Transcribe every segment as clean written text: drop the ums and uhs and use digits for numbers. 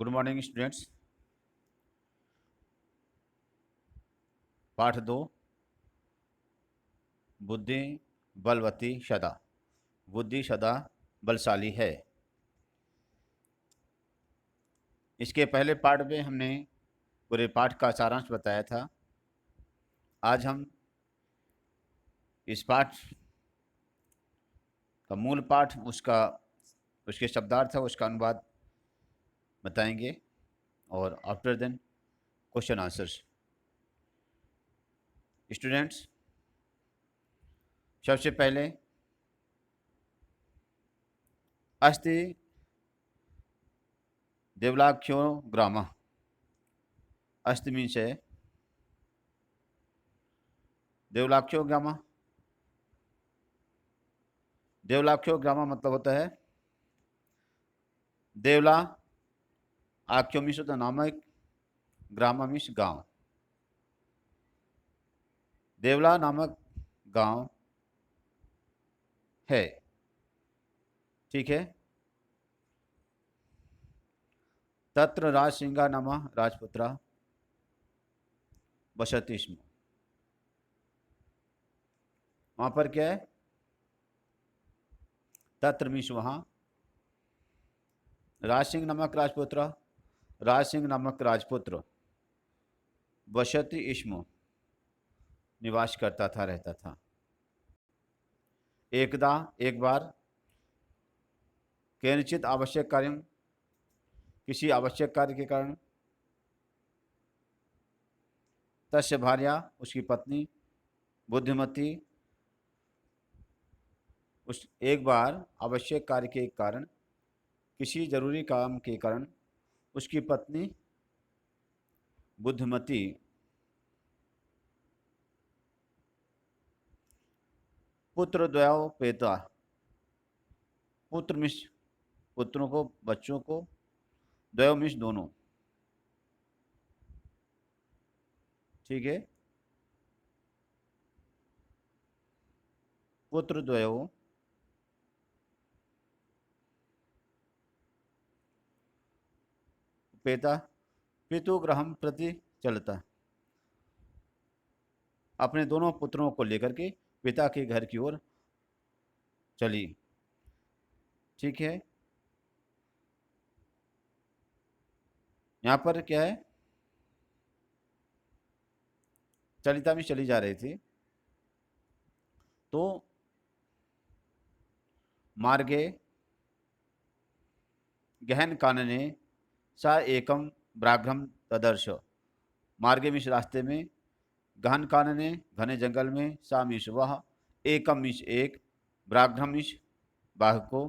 Good morning students. पाठ 2 बुद्धि बलवती सदा। बुद्धि सदा बलशाली है। इसके पहले पाठ में हमने पूरे पाठ का सारांश बताया था। आज हम इस पाठ का मूल पाठ उसके शब्दार्थ है, उसका अनुवाद बताएंगे और after then question answers. Students, सबसे पहले अस्ति देवलाख्यो ग्राम। अस्ति मीन्स है देवलाख्यो ग्राम। देवलाख्यो ग्राम मतलब होता है देवला आख्यो मीन्स होता नामक, ग्राम मीन्स गांव। देवला नामक गांव है, ठीक है। तत्र राजसिंगा नाम राजपुत्रा बसति स्म। वहां पर क्या है? तत्र मीन्स वहां, राजसिंह नामक राजपुत्र, राजसिंह नामक राजपुत्र बसति स्म निवास करता था, रहता था। एकदा एक बार, केनचित आवश्यक कार्य, किसी आवश्यक कार्य के कारण, तस्य भार्या उसकी पत्नी, बुद्धिमती उस एक बार आवश्यक कार्य के कारण, किसी जरूरी काम के कारण उसकी पत्नी बुद्धिमती पुत्र द्वयो पेता। पुत्र मिश पुत्रों को, बच्चों को, द्वयो मिश दोनों, ठीक है। पुत्र द्वयो पेता पितुग्रहम प्रति चलता। अपने दोनों पुत्रों को लेकर के पिता के घर की ओर चली, ठीक है। यहाँ पर क्या है? चलिता में चली जा रही थी, तो मार्गे गहन कानने सा एकम व्याघ्रम तदर्श। मार्गे मिश रास्ते में, गहन कानने घने जंगल में, सा मिश वह, एकम मिश एक, व्याघ्रम मिश बाघ को,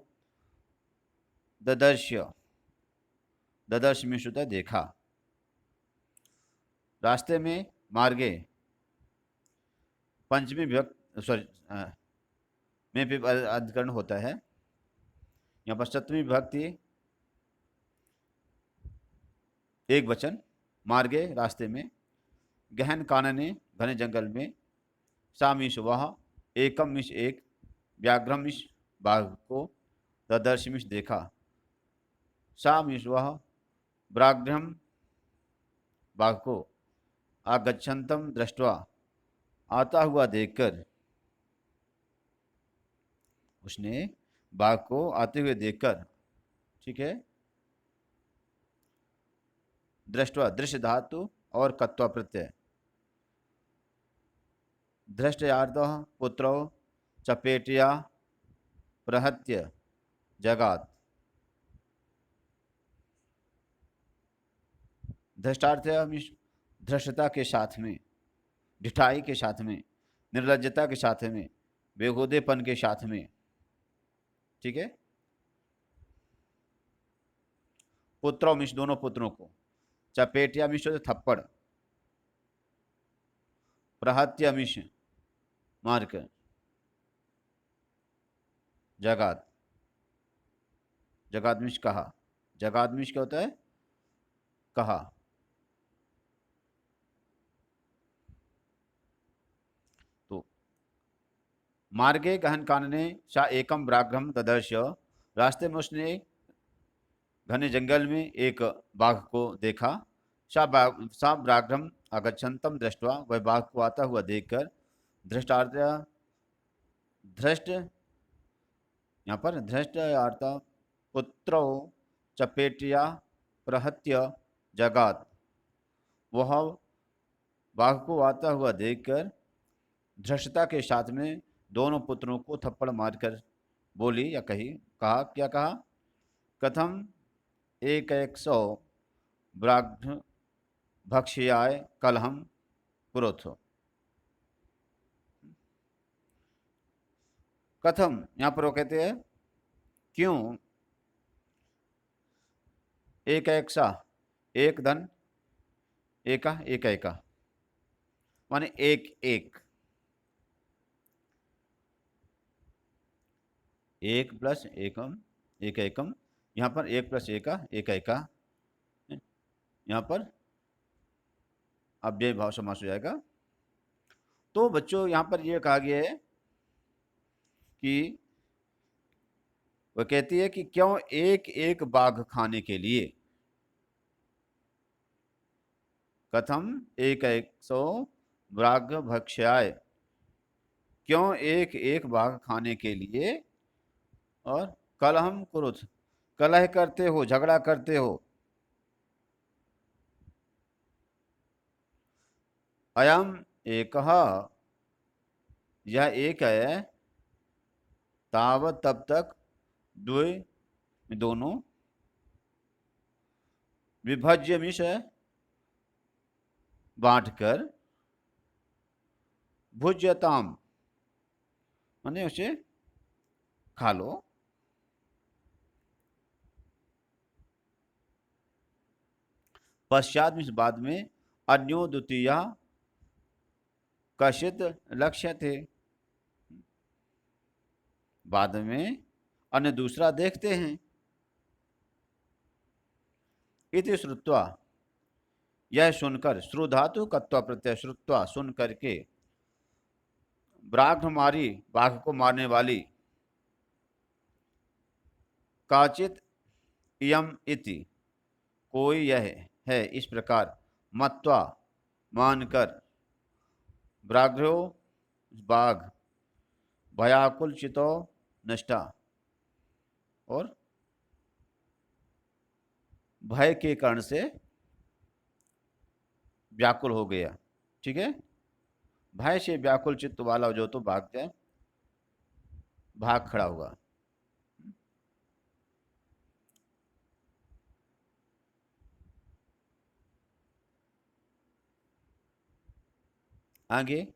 ददर्श, ददर्श मिश होता है देखा। रास्ते में, मार्गे पंचमी विभक्त, सॉरी में भी अधिकरण होता है। यहाँ पर सप्तमी विभक्ति एक वचन, मार्गे रास्ते में, गहन कानने घने जंगल में, सा मिश वह, एकम मिश एक, व्याघ्रम मिश बाघ को, ददर्श मिश देखा। सा मिश वह, व्याघ्रम बाघ को, आगच्छन्तम दृष्ट्वा आता हुआ देखकर, उसने बाघ को आते हुए देखकर, ठीक है। दृष्टवा दृश्य धातु और कत्वा प्रत्यय। दृष्टयार्थ पुत्रो चपेटिया प्रहत्य जगात। धृष्टार्थ धृष्टता के साथ में, ढिठाई के साथ में, निर्लज्जता के साथ में, बेहूदेपन के साथ में, ठीक है। पुत्रों मिश दोनों पुत्रों को, चपेटिया मिश थप्पड़, प्रहत्य मिश मारकर, जगात, जगादमिश कहा। जगादमिश क्या होता है? कहा। तो मार्गे गहन कानने सा एकम व्याघ्रम ददर्श। रास्ते में उसने घने जंगल में एक बाघ को देखा। सा व्याघ्रम आगच्छन्तम दृष्ट्वा, वह बाघ को आता हुआ देखकर धृष्टार्थ धृष्ट यहाँ पर धृष्टार्थ पुत्रो चपेटिया प्रहत्य जगात। वह बाघ को आता हुआ देखकर धृष्टता के साथ में दोनों पुत्रों को थप्पड़ मारकर बोली या कहा, क्या कहा? कथम एक एक सौ व्याघ्र भक्ष्याय कलहम पुरोथो। कथम यहाँ पर वो कहते हैं क्यों? एक एक सा, एक धन एका एक एका माने एक एक, एक प्लस एकम एक एकम, यहाँ पर एक प्लस एका एक एका, यहाँ पर अव्यय भाव समास हो जाएगा। तो बच्चों यहाँ पर यह कहा गया है कि वह कहती है कि क्यों एक एक बाघ खाने के लिए, कथम एक एक सौ व्याघ्र भक्ष्याय, क्यों एक एक बाघ खाने के लिए, और कलहम कुरुथ, कलह करते हो, झगड़ा करते हो। अयम एक, यह एक है, तावत तब तक, द्वे दोनों, विभज्य मिश है बांटकर, भुज्यताम माने उसे खा लो। पश्चात में बाद में अन्यो द्वितीय कशित लक्ष्य थे, बाद में अन्य दूसरा देखते हैं। इति श्रुत्वा, यह सुनकर, श्रु धातु कत्वा प्रत्यय, श्रुत्वा सुन करके, ब्राह्ममारी बाघ को मारने वाली, काचित इयम इति कोई यह है, इस प्रकार, मत्वा मानकर, व्याघ्रो बाघ, भयाकुल चितो नष्टा, और भय के कारण से व्याकुल हो गया। ठीक है, भय से व्याकुल चित्त वाला जो तो भाग खड़ा हुआ। आगे,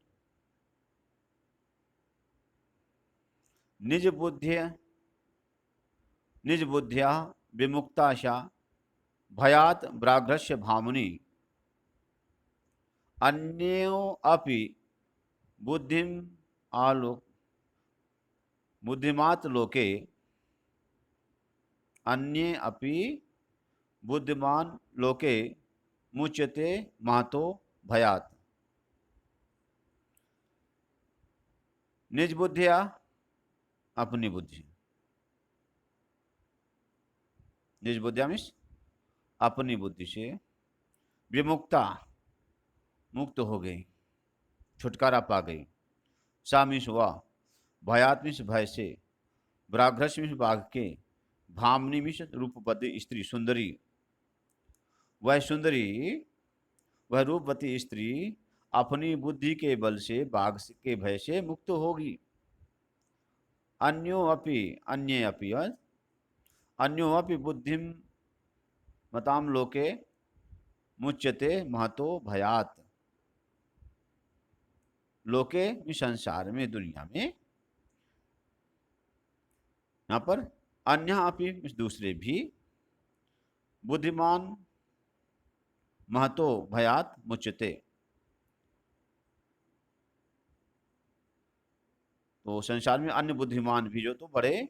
निज बुद्धिया विमुक्ताशा भयात व्याघ्रस्य भामुनि, अन्यो अपि बुद्धिम आलोक बुद्धिमात लोके, अन्ये अपि बुद्धिमान लोके मुच्यते महतो भयात। निज बुद्धिया अपनी बुद्धि, निज बुद्धिया मीन्स अपनी बुद्धि से, विमुक्ता मुक्त हो गई, छुटकारा पा गई, सा मीन्स हुआ, भयात मीन्स भय से, व्याघ्रस मीन्स बाघ के, भामनी मीन्स रूपवती स्त्री सुंदरी, वह रूपवती स्त्री अपनी बुद्धि के बल से बाघ के भय से मुक्त होगी। अन्यो अपि बुद्धिम मताम लोके मुच्यते महतो भयात। लोके में संसार में, दुनिया में, यहाँ पर अन्य अपि दूसरे भी, बुद्धिमान महतो भयात मुच्यते, तो संसार में अन्य बुद्धिमान भी जो तो बड़े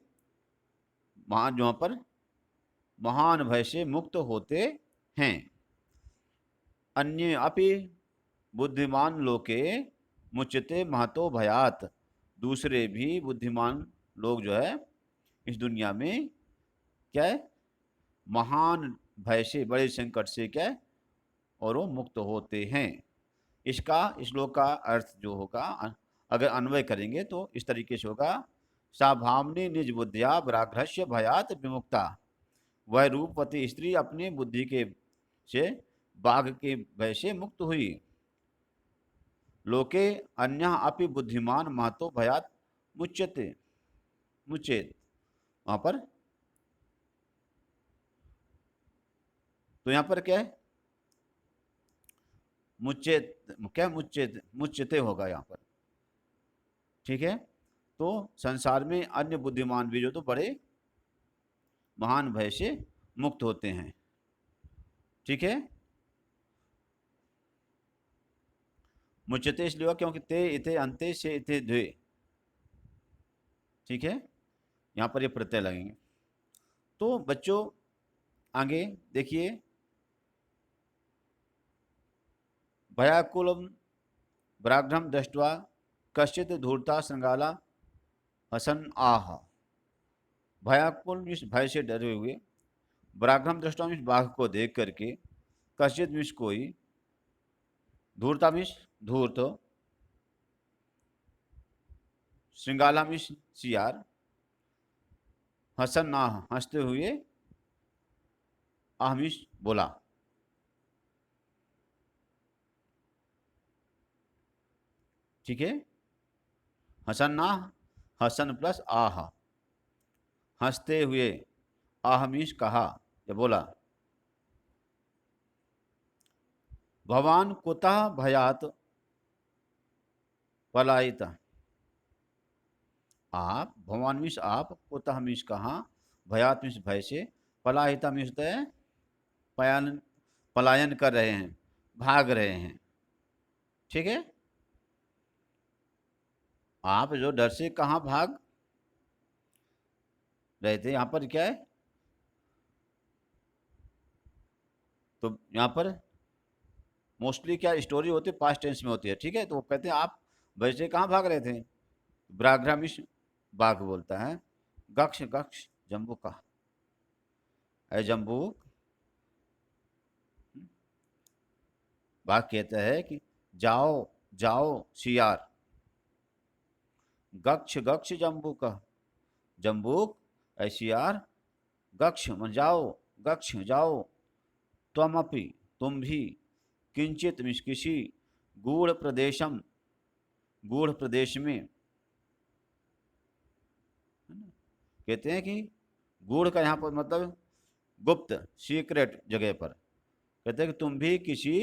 महान, जहाँ पर महान भय से मुक्त होते हैं। अन्य अपि बुद्धिमान लोके मुच्यते महतो भयात, दूसरे भी बुद्धिमान लोग जो है इस दुनिया में क्या है, महान भय से, बड़े संकट से क्या है, और वो मुक्त होते हैं। इसका श्लोक का अर्थ जो होगा, अगर अन्वय करेंगे तो इस तरीके से होगा, सा भामनी निज बुद्धिया व्याघ्रस्य भयात विमुक्ता। वह रूपवती स्त्री अपनी बुद्धि के से बाघ के भय से मुक्त हुई। लोके अन्य अपि बुद्धिमान महतो भयात मुच्यते, मुचेत। वहां पर तो यहाँ पर क्या है, मुच्चेत, क्या मुच्चेत, मुच्यते होगा यहाँ पर। ठीक है, तो संसार में अन्य बुद्धिमान भी जो तो बड़े महान भय से मुक्त होते हैं। ठीक है, मुच्यते इसलिए हुआ क्योंकि ते इथे अंते से इथे द्वे। ठीक है, यहाँ पर ये प्रत्यय लगेंगे। तो बच्चों आगे देखिए, भयाकुलम व्याघ्रम दृष्ट्वा कश्चित धूर्ता श्रृंगाला हसन आह। भयाकुल मीन्स भय से डरे हुए, व्याघ्रम दृष्टवा मीन्स बाघ को देख करके, कश्चित मीन्स कोई, धूर्ता मीन्स धूर्त, श्रृंगाला मीन्स सियार, हसन आह हंसते हुए, आह मीन्स बोला। ठीक है, हसन ना, हसन प्लस आह, हंसते हुए, आह मीन्स कहा या बोला। भवान कुतः भयात पलायित। आप, भगवान मीन्स आप, कुतः मीन्स कहाँ, भयात मीन्स भय से, पलायिता मीन्स पलायन, पलायन कर रहे हैं, भाग रहे हैं। ठीक है, आप जो डर से कहाँ भाग रहे थे, यहाँ पर क्या है, तो यहाँ पर मोस्टली क्या स्टोरी होती है, पास्ट टेंस में होती है। ठीक है, तो वो कहते हैं आप भय से कहाँ भाग रहे थे, व्याघ्र मीन्स बाघ बोलता है, गक्ष गक्ष जम्बू का, अय जम्बू, बाघ कहता है कि जाओ जाओ सियार, गक्ष गक्ष जम्बूक, जम्बूक ऐसियार, गक्ष मन जाओ, गक्ष जाओ, त्वमपि तुम भी, किंचित मीन्स किसी, गूढ़ प्रदेशम, गूढ़ प्रदेश में, है ना? कहते हैं कि गूढ़ का यहाँ पर मतलब गुप्त, सीक्रेट जगह पर, कहते हैं कि तुम भी किसी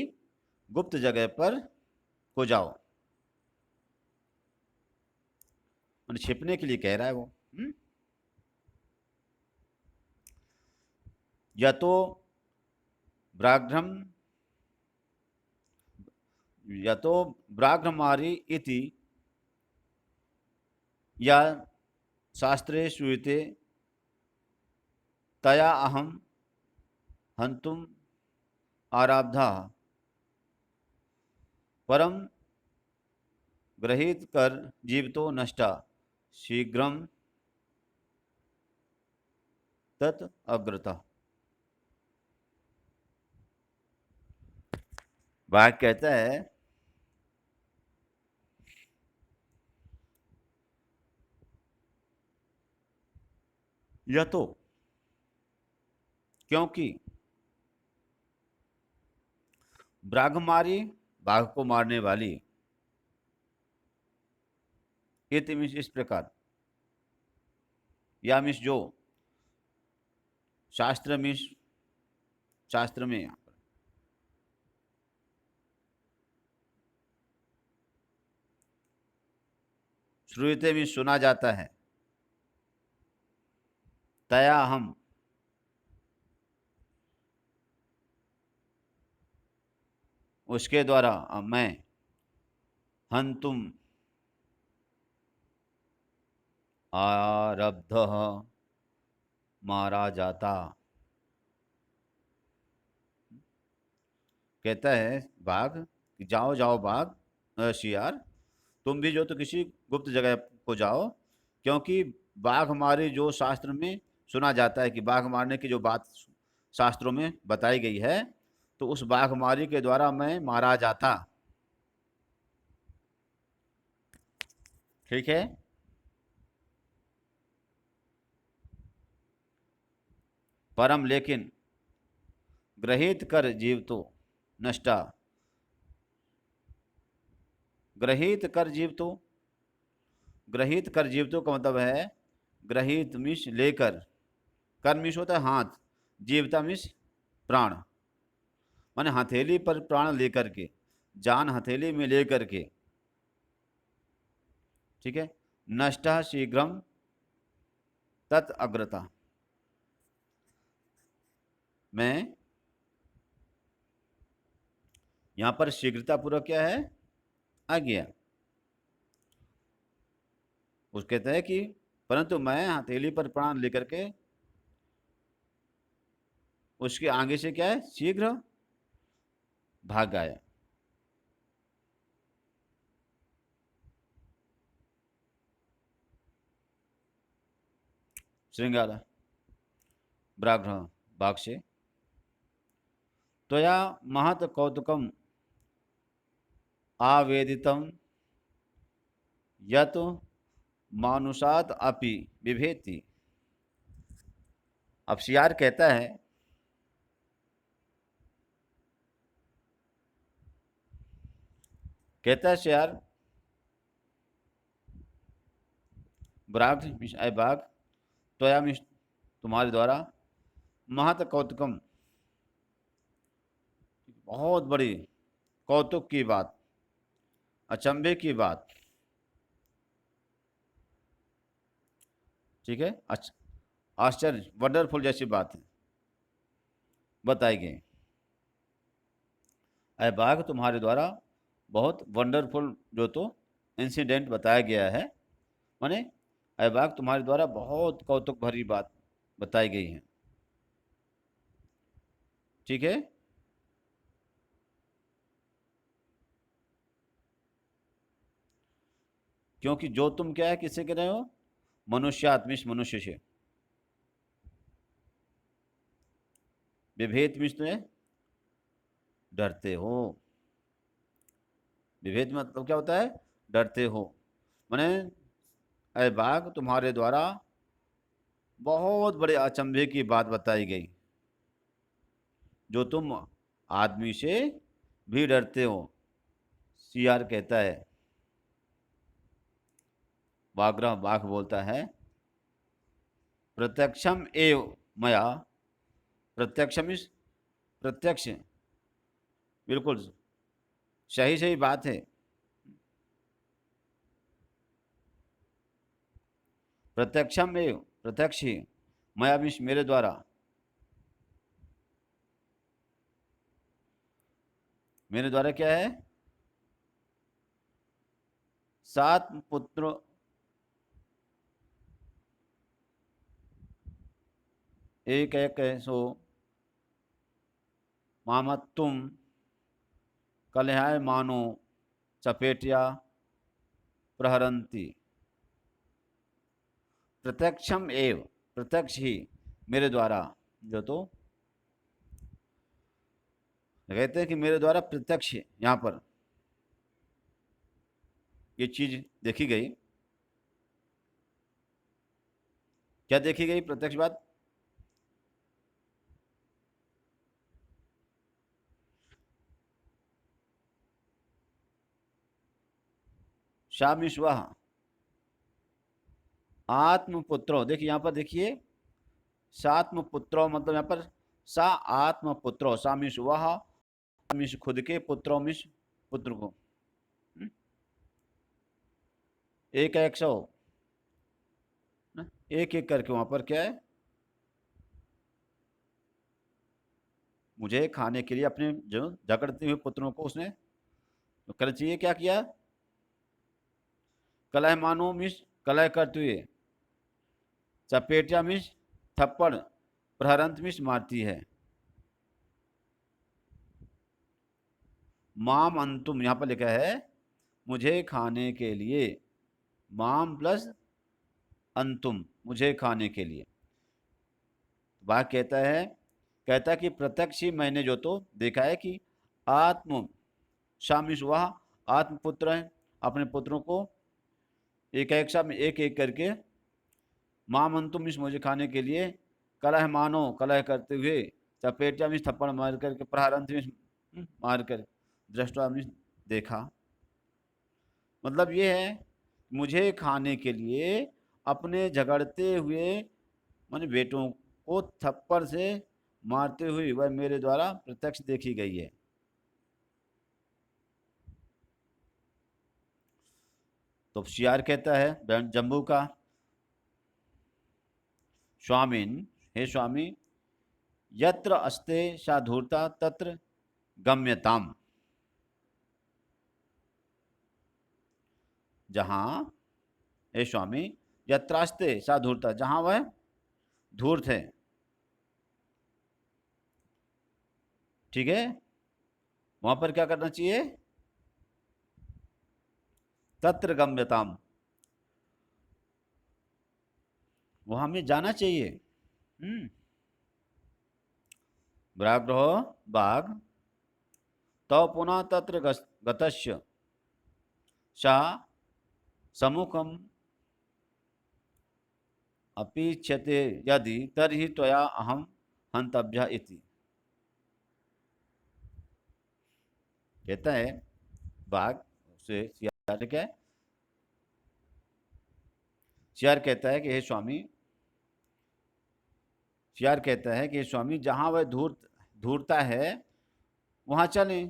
गुप्त जगह पर को जाओ, मतलब छिपने के लिए कह रहा है वो। या तो व्याघ्रम, या तो व्याघ्रमारी इति, या शास्त्रे श्रूयते तया अहम हंतुम आराब्धा, परम गृहीत कर जीवतो नष्टा, शीघ्रम तत् अग्रता। वाक्य कहता है, यह तो क्योंकि ब्राह्ममारी बाघ को मारने वाली, इति मीन्स इस प्रकार, या मीन्स जो, शास्त्र मीन्स शास्त्र में, यहाँ पर श्रूयते मीन्स सुना जाता है, तया हम उसके द्वारा, मैं, हंतुम आरब्ध मारा जाता। कहता है बाघ कि जाओ जाओ बाघ, शियार, तुम भी जो तो किसी गुप्त जगह को जाओ, क्योंकि बाघ हमारे जो शास्त्र में सुना जाता है कि बाघ मारने की जो बात शास्त्रों में बताई गई है, तो उस बाघमारी के द्वारा मैं मारा जाता। ठीक है। परम लेकिन ग्रहित कर जीव तो नष्टा। ग्रहित कर जीव तो, ग्रहित कर जीव तो का मतलब है ग्रहित मिश लेकर, कर मिश होता है हाथ, जीवता मिश प्राण, माने हथेली पर प्राण लेकर के, जान हथेली में लेकर के। ठीक है। नष्ट शीघ्रम तत् अग्रता, मैं यहां पर शीघ्रता पूर्वक क्या है, आ गया। उस कहते हैं कि परंतु मैं हथेली पर प्राण लेकर के उसके आगे से क्या है, शीघ्र भाग आया। श्रृंगार व्याघ्र, बाघ से। त्वया महत कौतुकम आवेदितम यत मानुषात अपि विभेति। अब सियार कहता है, कहता है सियार, व्याघ्र अय बाघ, त्वया तुम्हारे द्वारा, महत कौतुकम बहुत बड़ी कौतुक की बात, अचंभे की बात। ठीक है, आश्चर्य, वंडरफुल जैसी बात है बताई गई। अय बाघ तुम्हारे द्वारा बहुत वंडरफुल जो तो इंसिडेंट बताया गया है, माने अय बाघ तुम्हारे द्वारा बहुत कौतुक भरी बात बताई गई है। ठीक है। क्योंकि जो तुम क्या है, किससे कह रहे हो, मनुष्यात्मिश, मनुष्य से। विभेद मिश तो है डरते हो। विभेद मतलब क्या होता है, डरते हो। माने अय बाघ तुम्हारे द्वारा बहुत बड़े अचंभे की बात बताई गई, जो तुम आदमी से भी डरते हो। सियार कहता है, बाघ बाघ बोलता है, प्रत्यक्षम एव मया, प्रत्यक्षम इस प्रत्यक्ष, बिल्कुल सही सही बात है। प्रत्यक्षम एव, प्रत्यक्ष ही, मया मिश मेरे द्वारा, मेरे द्वारा क्या है, 7 पुत्र, एक एक सो मामत्तुम कलहाय मानो चपेटिया प्रहरंती। प्रत्यक्षम एव, प्रत्यक्ष ही मेरे द्वारा, जो तो कहते हैं कि मेरे द्वारा प्रत्यक्ष यहाँ पर ये चीज देखी गई। क्या देखी गई प्रत्यक्ष बात, शामिश्वा आत्मपुत्रो, देखिए यहाँ पर देखिए, सात्मपुत्रो मतलब यहाँ पर सा आत्मपुत्रो, सामिश वह, मिश खुद के, पुत्रो मिश पुत्र को। एक एक सौ, एक एक करके वहां पर क्या है, मुझे खाने के लिए अपने जो झगड़ते हुए पुत्रों को उसने तो कर चाहिए क्या किया, कलह मानो मिश, कलह करते हुए, चपेटिया मिश थप्पड़, प्रहरंत मिश मारती है। माम अंतुम यहाँ पर लिखा है मुझे खाने के लिए, माम प्लस अंतुम, मुझे खाने के लिए। बाघ कहता है कहता है कि प्रत्यक्ष ही मैंने जो तो देखा है कि आत्म शामिश वह आत्मपुत्र है, अपने पुत्रों को एक एक सा एक एक करके माँ मन तुम इस मुझे खाने के लिए कलह मानो कलह करते हुए चपेटा में थप्पड़ मार करके प्रहारंत में मार कर दृष्टा में देखा। मतलब ये है मुझे खाने के लिए अपने झगड़ते हुए माने बेटों को थप्पड़ से मारते हुए वह मेरे द्वारा प्रत्यक्ष देखी गई है। तो शियार कहता है जम्बू का, स्वामीन हे स्वामी, यत्र अस्ते साधुरता तत्र गम्यताम। जहां हे स्वामी यत्रास्ते साधुरता, जहां वह धूर्त है, ठीक है, वहां पर क्या करना चाहिए, तत्र गम्यताम, वहां हमें जाना चाहिए। व्याघ्रो बाघ तो पुनः तत्र गतस्य सा सम्मुखम अपीक्षते यदि तर्हि त्वया अहम हंतव्य इति। कहता है बाघ से सियार क्या है, सियार कहता है कि हे स्वामी, सियार कहता है कि हे स्वामी जहां वह धूर्ता है वहां चलें,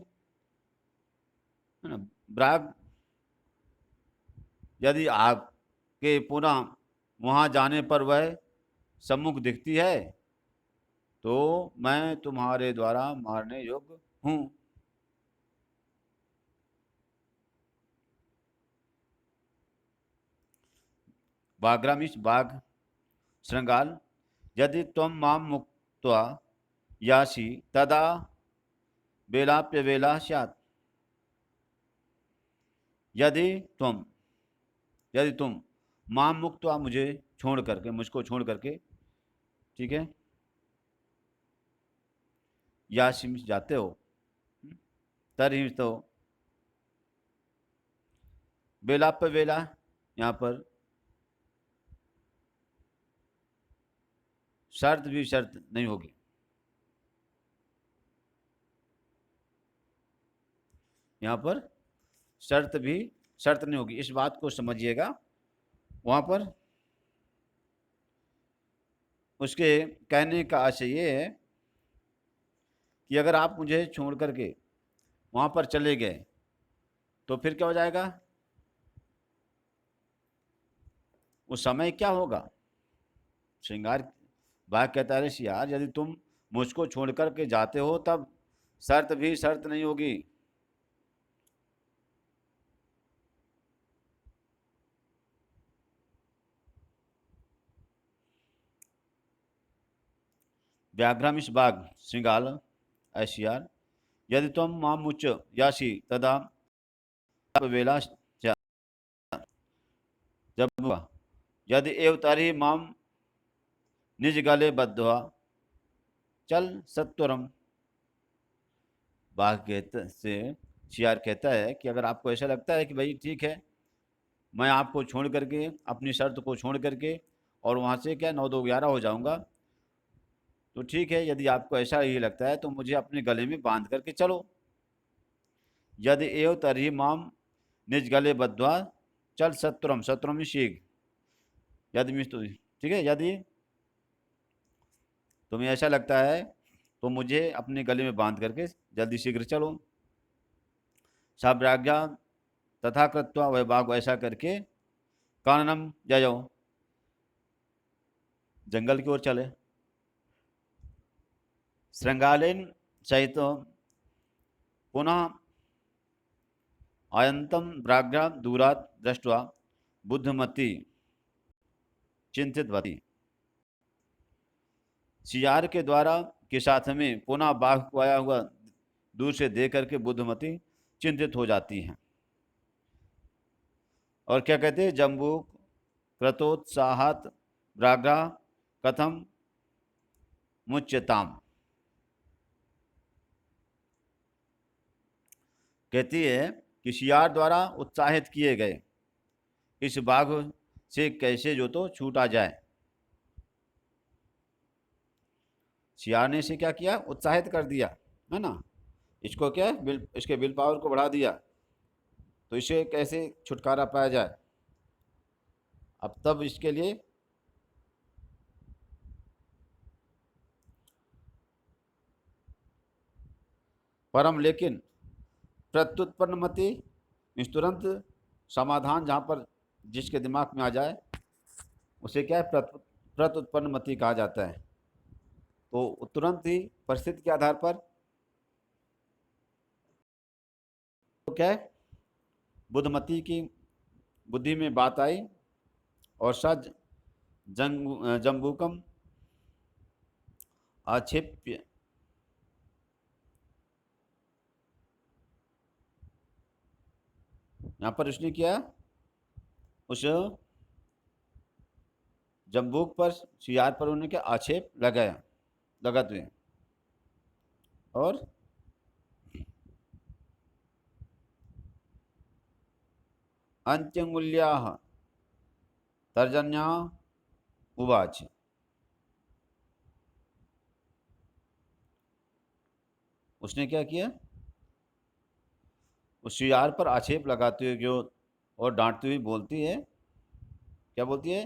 है ना। बाघ यदि आपके पुनः वहां जाने पर वह सम्मुख दिखती है तो मैं तुम्हारे द्वारा मारने योग्य हूं। बाघ्रामीश बाघ श्रृंगाल, यदि तुम माम मुक्त्वा यासी तदा बेलाप्य बेला स्यात्। यदि तुम माम मुक्त्वा मुझे छोड़ करके, मुझको छोड़ करके, ठीक है, यासी जाते हो, तरही तो बेलाप्य बेला, यहाँ पर शर्त भी शर्त नहीं होगी, यहाँ पर शर्त भी शर्त नहीं होगी, इस बात को समझिएगा। वहां पर उसके कहने का आशय ये है कि अगर आप मुझे छोड़ करके वहां पर चले गए तो फिर क्या हो जाएगा, उस समय क्या होगा। श्रृंगार बाघ कहता है यार यदि तुम मुझको छोड़ करके जाते हो तब शर्त भी शर्त नहीं होगी। व्याघ्रमिश बाघ श्रृंगाल ऐशियार, यदि तुम मामुच यासी तदा वेला जब यदि एव तारी माम निज गले बद्धवा चल सत्वरम। बाघ कहते से शियार कहता है कि अगर आपको ऐसा लगता है कि भाई ठीक है मैं आपको छोड़ करके अपनी शर्त को छोड़ करके और वहाँ से क्या 9-2-11 हो जाऊंगा, तो ठीक है, यदि आपको ऐसा ही लगता है तो मुझे अपने गले में बांध करके चलो। यदि एव तरही माम निज गले बद्धवा चल सत्वरम, सत्वरम ही शीघ्र, यदि तो ठीक है, यदि तुम्हें ऐसा लगता है तो मुझे अपने गले में बांध करके जल्दी शीघ्र चलो। साब्राज्ञा तथा कृत्वा, वह बाघ ऐसा करके काननम जयो, जंगल की ओर चले। श्रृंगालेन सहित पुनः आयंतम ब्राग्या दूरात दृष्टवा बुद्धमती चिंतितवती। सियार के द्वारा के साथ में पुनः बाघ को आया हुआ दूर से देख करके बुद्धमती चिंतित हो जाती हैं और क्या कहते हैं, जम्बू क्रतोत्साहात व्राघ्रा कथम मुच्यताम। कहती है कि शियार द्वारा उत्साहित किए गए इस बाघ से कैसे जो तो छूटा जाए। शियार ने इसे क्या किया, उत्साहित कर दिया, है ना, इसको क्या इसके विल पावर को बढ़ा दिया, तो इसे कैसे छुटकारा पाया जाए। अब तब इसके लिए परम लेकिन प्रत्युत्पन्न मति, इस तुरंत समाधान जहाँ पर जिसके दिमाग में आ जाए उसे क्या है, प्रत्युत्पन्न मति कहा जाता है। तो तुरंत ही परिस्थिति के आधार पर तो क्या है, बुद्धमती की बुद्धि में बात आई और सज जम्बूकम आक्षेप्य यहाँ पर उसने किया, उस जम्बूक पर सियार पर उन्होंने क्या आक्षेप लगाया, लगाते हुए, और अंत्यंगुल्या तर्जन्या उवाच, उसने क्या किया, उस सियार पर आक्षेप लगाते हुए जो और डांटती हुई बोलती है, क्या बोलती है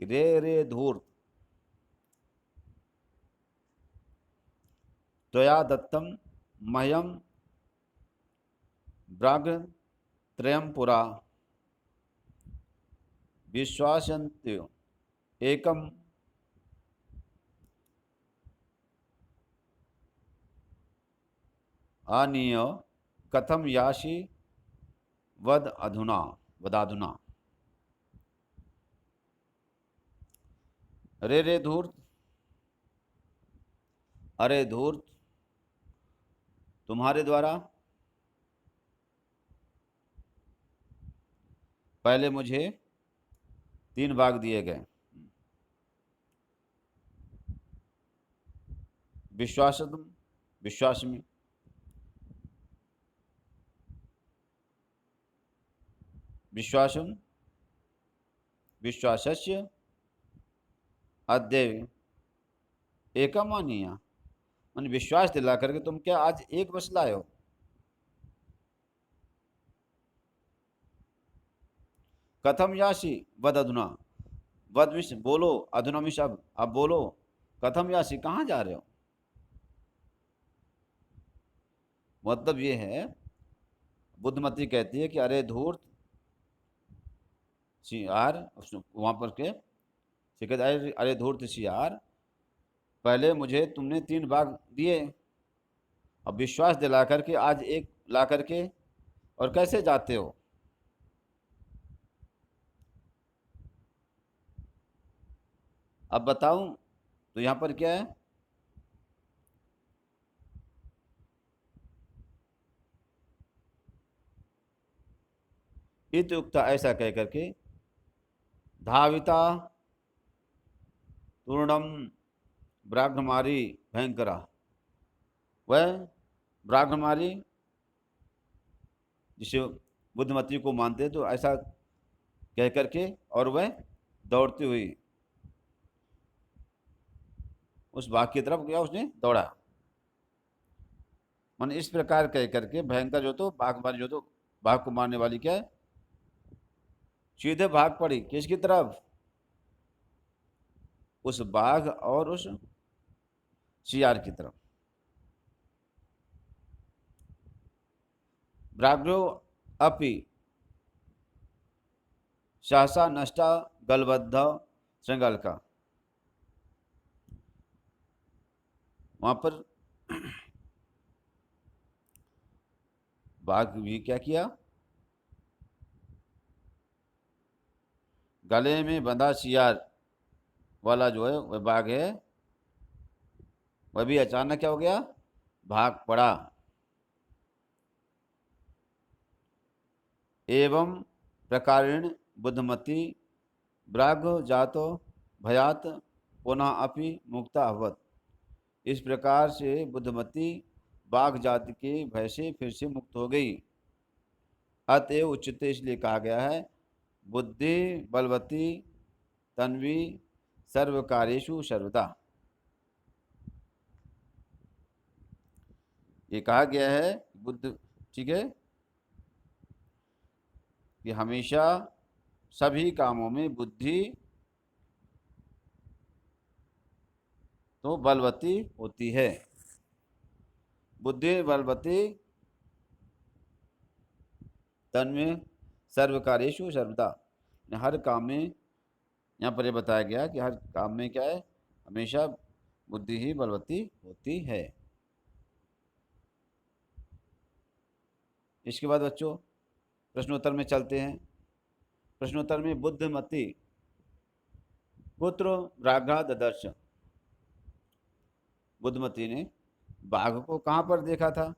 कि रे रे धूर्त, त्वया दत्तम मह्यम ब्राग त्रयम पुरा विश्वासन्त्यो एकम आनीय कथम याशी वदाधुना। रे रे धूर्त, अरे धूर्त, तुम्हारे द्वारा पहले मुझे 3 भाग दिए गए, विश्वासम, विश्वास में, विश्वासम, विश्वासस्य, अद्य एकम अनीय, मैंने विश्वास दिला करके तुम क्या आज एक बस लाए हो। कथम यासी वद अधुना, वद मिश बोलो, अधुना मिश अब बोलो, कथम यासी कहाँ जा रहे हो। मतलब ये है, बुद्धमती कहती है कि अरे धूर्त सियार, वहां पर के कहते अरे धूर्त सियार, पहले मुझे तुमने 3 भाग दिए, अब विश्वास दिला करके आज एक ला करके और कैसे जाते हो। अब बताऊं तो यहां पर क्या है, इत्युक्ता ऐसा कह करके धाविता तूर्णम ब्राह्ममारी भयंकरा, वह ब्राह्ममारी जिसे बुद्धमती को मानते तो ऐसा कह करके और वह दौड़ती हुई उस बाघ की तरफ गया, उसने दौड़ा, मन इस प्रकार कह करके भयंकर जो तो बाघ मारी जो तो बाघ को मारने वाली क्या है, सीधे भाग पड़ी किसकी तरफ, उस बाघ और उस शियार की तरफ। व्याघ्रो अपि सहसा नष्टा गलबद्ध श्रृंगाल का, वहां पर बाघ भी क्या किया, गले में बंधा शियार वाला जो है वह बाघ है, वह भी अचानक क्या हो गया, भाग पड़ा। एवं प्रकारेण बुद्धमती ब्राग जातो भयात पुनः अपि मुक्ता अभवत, इस प्रकार से बुद्धमती बाघ जाति के भय से फिर से मुक्त हो गई। अतएव उच्चते इसलिए कहा गया है बुद्धि बलवती तन्वी सर्वकार्येषु सर्वदा। ये कहा गया है बुद्ध, ठीक है, कि हमेशा सभी कामों में बुद्धि तो बलवती होती है। बुद्धि बलवती तन में सर्व कार्येषु सर्वदा, हर काम में, यहाँ पर ये बताया गया कि हर काम में क्या है, हमेशा बुद्धि ही बलवती होती है। इसके बाद बच्चों प्रश्नोत्तर में चलते हैं। प्रश्नोत्तर में बुद्धिमती पुत्र व्याघ्र ददर्श। बुद्धमती ने बाघ को कहाँ पर देखा था?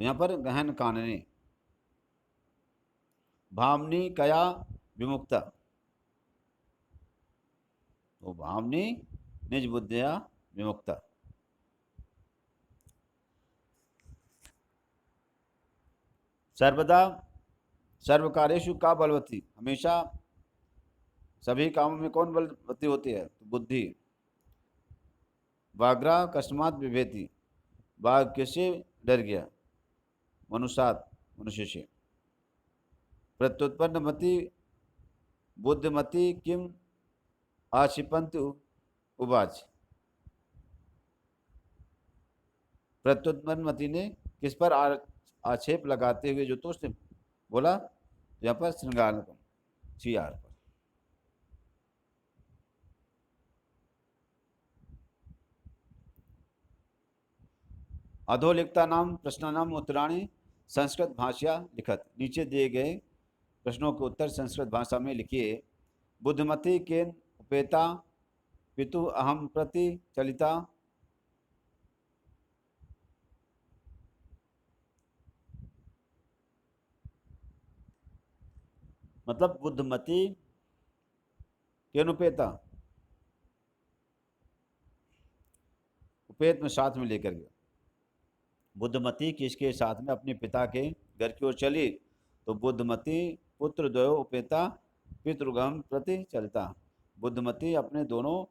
तो यहाँ पर गहन कानने भावनी कया विमुक्ता, तो भावनी निज बुद्धिया विमुक्ता। सर्वदा सर्वकार्येषु का बलवती, हमेशा सभी कामों में कौन बलवती होती है? तो बुद्धि। व्याघ्र कस्मात विभेति, बाघ किससे डर गया? मनुष्यात, मनुष्य से। प्रत्युत्पन्न मति बुद्धिमती किम आक्षिपंत उवाच, प्रत्युत्पन्न मति ने किस पर आक्षेप लगाते हुए जो तो उसने बोला? यहाँ पर श्रृंगार सियार पर। अधोलिखता नाम प्रश्नानाम उत्तराणि संस्कृत भाषा लिखत, नीचे दिए गए प्रश्नों के उत्तर संस्कृत भाषा में लिखिए। बुद्धिमती केन उपेता पितु अहम प्रति चलिता, मतलब बुद्धिमती केन उपेता, उपेत में साथ में लेकर गया। बुद्धमती किसके साथ में? अपने पिता के घर की ओर चली। तो बुद्धमती पुत्र द्वयो उपेता पितृगम प्रति चलता, बुद्धमती अपने दोनों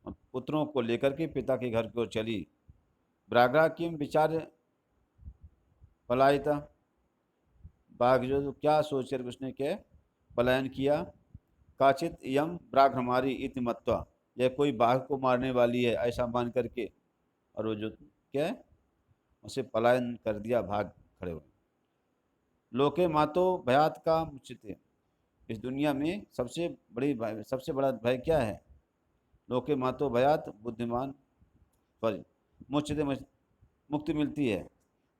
पुत्रों को लेकर के पिता के घर की ओर चली। व्याघ्र किम विचार पलायिता, बाघ जो क्या सोच कर उसने क्या पलायन किया? काचित यम व्याघ्र हमारी इति मत्वा, यह कोई बाघ को मारने वाली है ऐसा मान करके, और वो जो क्या है उसे पलायन कर दिया, भाग खड़े हुए। लोके मातो भयात का मुचित, इस दुनिया में सबसे बड़ी भय, सबसे बड़ा भय क्या है? लोके मातो भयात बुद्धिमान, सॉरी, मुचित मुक्ति मिलती है।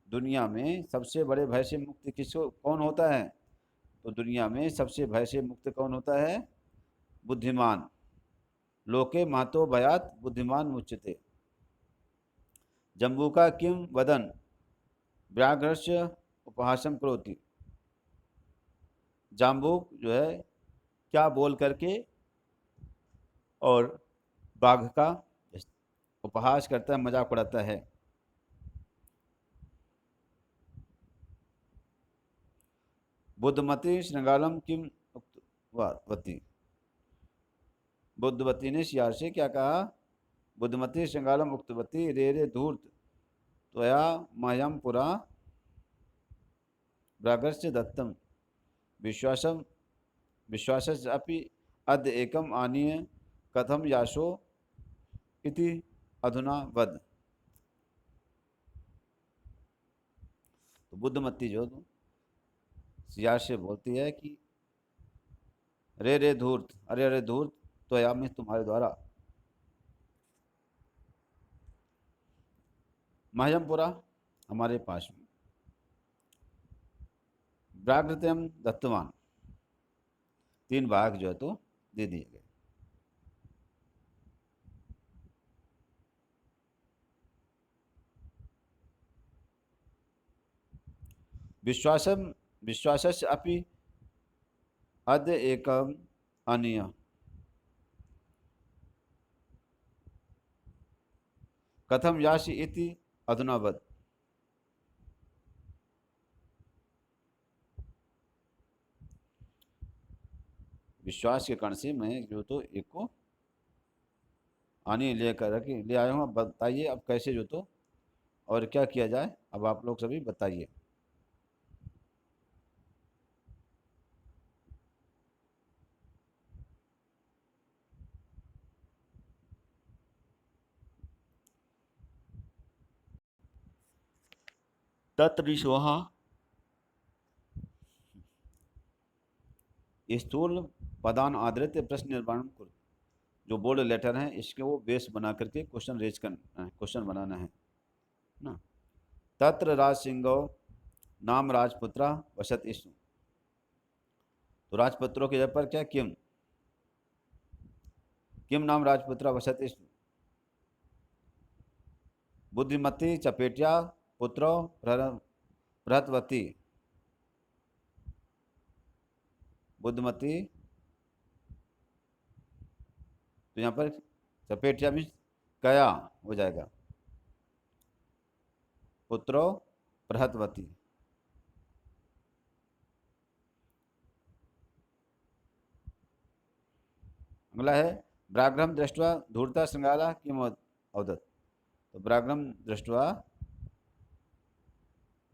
दुनिया में सबसे बड़े भय से मुक्ति किसको, कौन होता है? तो दुनिया में सबसे भय से मुक्त कौन होता है? बुद्धिमान। लोके मातो भयात बुद्धिमान मुच्यते। जम्बू का किम वदन व्याघ्रस्य उपहासम करोति, जाम्बूक जो है क्या बोल करके और बाघ का उपहास करता है, मजाक उड़ाता है। बुद्धमती श्रृंगालम किम उक्तवती, बुद्धवती ने सियार से क्या कहा? बुद्धमती श्रृंगालम उक्तवती रे रे धूर्त त्वया मह्यम पुरा व्याघ्रस्य दत्तम विश्वासम विश्वासस्य अपि अद्य एकम आनीय कथम याशो इति अधुना वद। तो बुद्धमती जो सियार से बोलती है कि रे रे धूर्त, अरे अरे धूर्त, तो या मैं तुम्हारे द्वारा महजमपुरा हमारे पास में व्याघ्रतम दत्तवान, 3 बाघ जो है तो दे दिए गए। विश्वासम विश्वासस्य अपि अद्य एकम अनीय कथम यासि इति अधुना वद। विश्वास के कण से मैं जो तो एक को आने लेकर के ले आया हूँ। अब बताइए अब कैसे जो तो और क्या किया जाए, अब आप लोग सभी बताइए। तत्रिशोह स्थूल पदान आधारित प्रश्न निर्माण कुरु। जो बोल्ड लेटर हैं इसके वो बेस बना करके क्वेश्चन रेज करना है, क्वेश्चन बनाना है ना। तत्र राज सिंह नाम राजपुत्रा वसत इष्णु। तो राजपुत्रों के जगह पर क्या किम, किम नाम राजपुत्रा वसत इष्णु। बुद्धिमती चपेटिया पुत्रो बृहत्वती। बुद्धिमती तो यहाँ पर चपेटिया भी कया हो जाएगा, पुत्रो बृहत्वती। अगला है व्याघ्रम दृष्टवा धूर्ता श्रृंगाला किम अवदत। तो व्याघ्रम दृष्टवा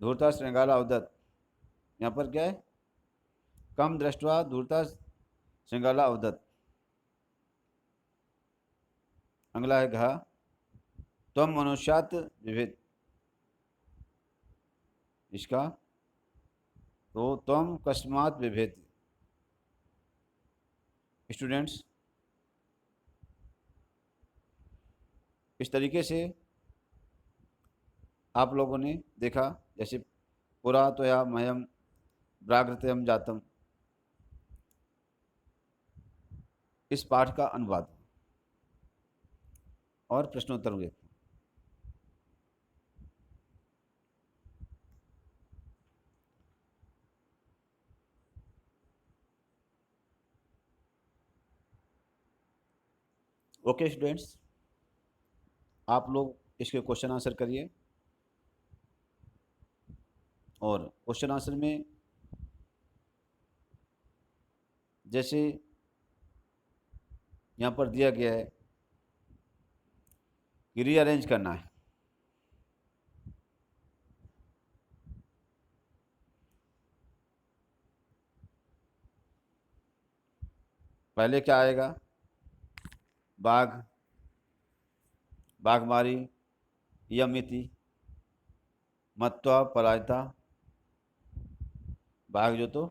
धूर्ता श्रृंगाला अवदत, यहाँ पर क्या है, कम दृष्टवा धूर्ता श्रृंगाला अवदत। अगला है घ त्वम मनुष्यात विभेद। इसका तो त्वम कस्मात विभेद। स्टूडेंट्स इस तरीके से आप लोगों ने देखा, जैसे पुरा त्वया मह्यम व्याघ्रतयम जातम, इस पाठ का अनुवाद और प्रश्नोत्तर हुए। ओके स्टूडेंट्स, आप लोग इसके क्वेश्चन आंसर करिए। और क्वेश्चन आंसर में जैसे यहाँ पर दिया गया है कि रीअरेंज करना है। पहले क्या आएगा, बाघ, बाघमारी, यमिति, मत्वा पलायता। बाघ जो तो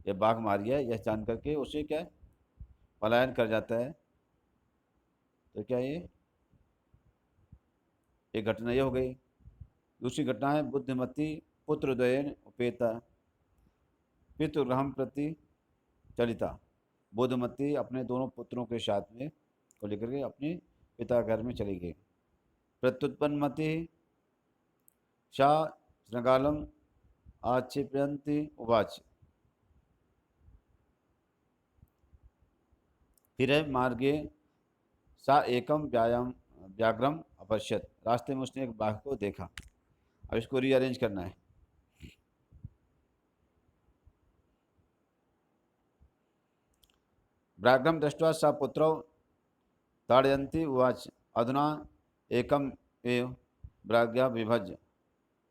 ये बाघ मारी है यह जान करके उसे क्या है, पलायन कर जाता है। तो क्या ये एक घटना ये हो गई। दूसरी घटना है बुद्धिमती पुत्रद्वयेन उपेता पितृगृहम प्रति चलिता। बुद्धिमती अपने दोनों पुत्रों के साथ में को लेकर के अपने पिता घर में चली गई। प्रत्युत्पन्नमति सा श्रृंगालम आक्षेपयन्ति उवाच। फिर है मार्गे सा एकम व्याघ्रम अपश्यत। रास्ते में उसने एक बाघ को देखा। अब इसको रीअरेंज करना है। व्याघ्रम दृष्ट्वा सा पुत्रौ ताड़यन्ति उवाच अधुना एकम एव व्याघ्र विभज्य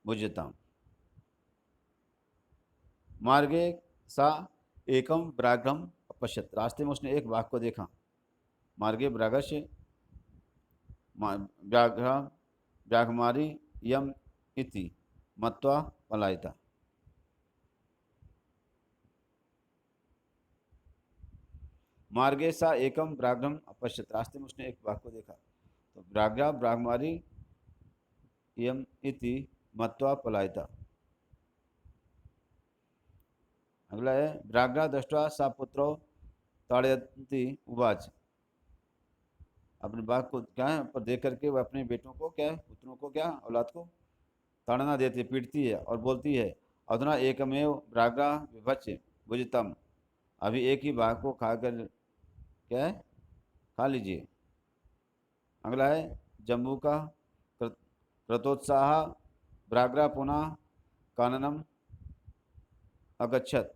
भुज्यताम्। मार्गे सा एकम व्याघ्रम अपश्यत। रास्ते में उसने एक बाघ को देखा। मार्गे व्याघ्रस्य व्याघ्र व्याघमारी यम इति मत्वा पलायिता। मार्गे सा एकम व्याघ्रम अपश्यत। रास्ते में उसने एक बाघ को देखा। तो व्याघ्र व्याघमारी यम इति मत्वा पलायिता। अगला है व्याघ्र दृष्ट्वा सा पुत्रो ताड़यन्ति उवाच। अपने बाघ को क्या है पर देख करके वह अपने बेटों को क्या है, पुत्रों को क्या, औलाद को ताड़ना देती है, पीटती है और बोलती है अधुना एकमेव व्याघ्र विभज्य भुजतम। अभी एक ही भाग को खाकर क्या है, खा लीजिए। अगला है जम्बू का क्रतोत्साह व्राग्रा पुनः काननम अगच्छत।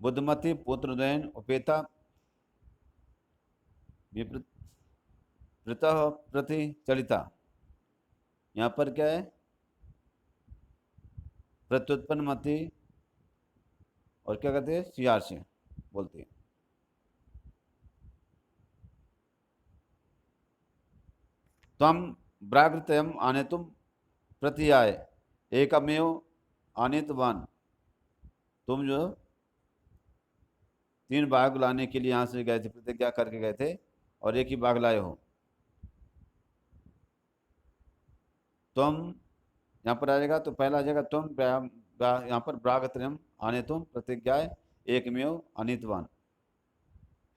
बुद्धमति पुत्रद्वयन उपेता विपृत प्रति चलिता। यहाँ पर क्या है, प्रत्युत्पन्न मति और क्या कहते हैं, सियार से बोलते हैं। तम व्राग्रतयम आनेतुम प्रत्याय एकमेव आनेतवान। तुम जो 3 बाघ लाने के लिए यहाँ से गए थे, प्रतिज्ञा करके गए थे और एक ही बाघ लाए हो। तुम यहाँ पर आ जाएगा तो पहला आ जाएगा तुम यहाँ पर व्राग्रतयम आने तुम प्रतिज्ञाय एकमेव अनितवान।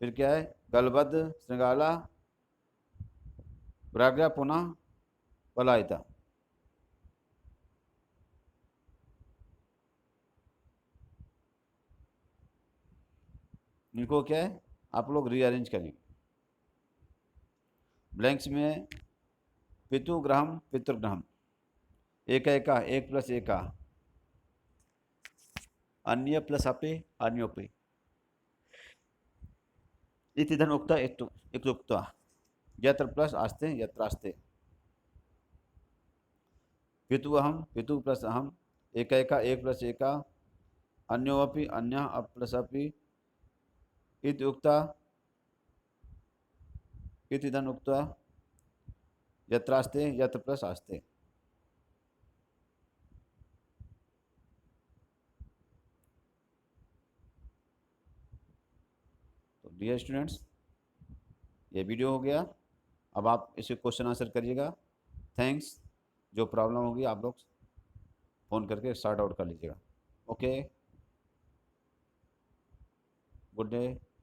फिर क्या है, गलबद्ध श्रृंगाला व्राग्या पुनः पलायिता। इनको क्या है, आप लोग रीअरेंज करेंगे। ब्लैंक्स में पितुग्रहम पितृग्रहम, एक एका, एक प्लस एका, अन्य प्लस अपे अन्योपे, इति धन उक्ता इत्युक्त्वा, यत्र प्लस आस्ते यत्र आस्ते। पितु अहम, पितु प्लस अहम, एक एका, एक प्लस एका, अन्योपि अन्य प्लस अपि, इति उक्ता इति धन उक्त्वा, यत्र आस्ते यत्र प्लस आस्ते। तो डियर स्टूडेंट्स, ये वीडियो हो गया। अब आप इसे क्वेश्चन आंसर करिएगा। थैंक्स। जो प्रॉब्लम होगी आप लोग फ़ोन करके सॉर्ट आउट कर लीजिएगा। Okay, good day.